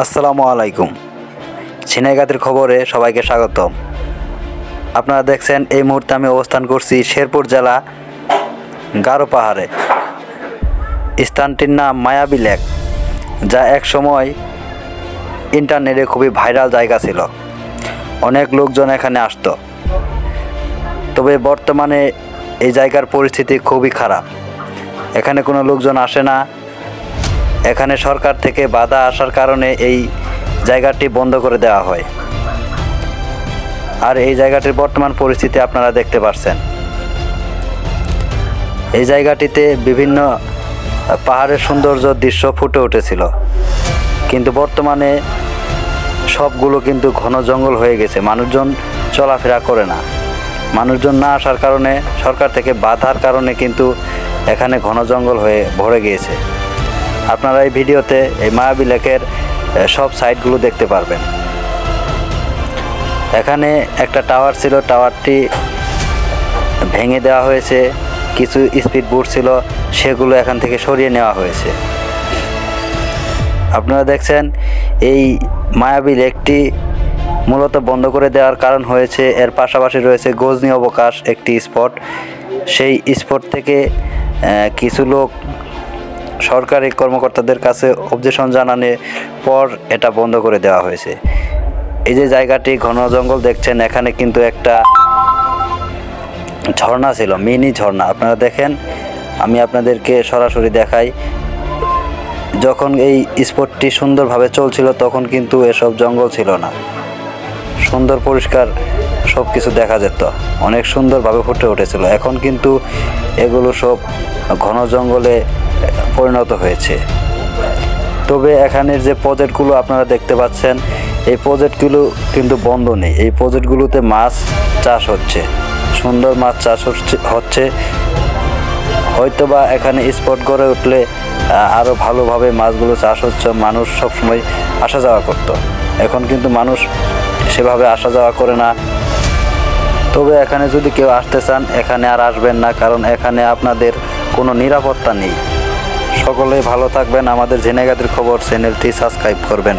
আসসালামু আলাইকুম। ঝিনাইগাতীর খবরে সবাইকে স্বাগতম। আপনারা দেখছেন এই মুহূর্তে আমি অবস্থান করছি শেরপুর জেলা গারো পাহাড়ে। স্থানটির নাম মায়াবী লেক, যা এক সময় ইন্টারনেটে খুবই ভাইরাল জায়গা ছিল। অনেক লোকজন এখানে আসতো, তবে বর্তমানে এই জায়গার পরিস্থিতি খুবই খারাপ। এখানে কোনো লোকজন আসে না। এখানে সরকার থেকে বাধা আসার কারণে এই জায়গাটি বন্ধ করে দেওয়া হয়। আর এই জায়গাটির বর্তমান পরিস্থিতি আপনারা দেখতে পাচ্ছেন। এই জায়গাটিতে বিভিন্ন পাহাড়ের সৌন্দর্য দৃশ্য ফুটে উঠেছিল, কিন্তু বর্তমানে সবগুলো কিন্তু ঘন জঙ্গল হয়ে গেছে। মানুষজন চলাফেরা করে না। মানুষজন না আসার কারণে, সরকার থেকে বাধার কারণে কিন্তু এখানে ঘন জঙ্গল হয়ে ভরে গিয়েছে। আপনারা এই ভিডিওতে এই মায়াবী লেকের সব সাইটগুলো দেখতে পারবেন। এখানে একটা টাওয়ার ছিল, টাওয়ারটি ভেঙে দেওয়া হয়েছে। কিছু স্পিড বোট ছিল, সেগুলো এখান থেকে সরিয়ে নেওয়া হয়েছে। আপনারা দেখছেন এই মায়াবী লেকটি মূলত বন্ধ করে দেওয়ার কারণ হয়েছে, এর পাশাপাশি রয়েছে গজনী অবকাশ একটি স্পট। সেই স্পট থেকে কিছু লোক সরকারি কর্মকর্তাদের কাছে অবজেকশন জানানোর পর এটা বন্ধ করে দেওয়া হয়েছে। এই যে জায়গাটি ঘন জঙ্গল দেখছেন, এখানে কিন্তু একটা ঝর্ণা ছিল, মিনি ঝর্ণা। আপনারা দেখেন, আমি আপনাদেরকে সরাসরি দেখাই। যখন এই স্পটটি সুন্দরভাবে চলছিল তখন কিন্তু এসব জঙ্গল ছিল না, সুন্দর পরিষ্কার সব কিছু দেখা যেত, অনেক সুন্দরভাবে ফুটে উঠেছিল। এখন কিন্তু এগুলো সব ঘন জঙ্গলে পরিণত হয়েছে। তবে এখানের যে প্রজেক্টগুলো আপনারা দেখতে পাচ্ছেন, এই প্রজেক্টগুলো কিন্তু বন্ধ নেই। এই প্রজেক্টগুলোতে মাছ চাষ হচ্ছে, সুন্দর মাছ চাষ হচ্ছে। হয়তোবা এখানে স্পট গড়ে উঠলে আরও ভালোভাবে মাছগুলো চাষ হচ্ছে, মানুষ সবসময় আসা যাওয়া করত। এখন কিন্তু মানুষ সেভাবে আসা যাওয়া করে না। তবে এখানে যদি কেউ আসতে চান, এখানে আর আসবেন না, কারণ এখানে আপনাদের কোনো নিরাপত্তা নেই। সকলেই ভালো থাকবেন। আমাদের ঝিনাইগাতীর খবর চ্যানেলটি সাবস্ক্রাইব করবেন।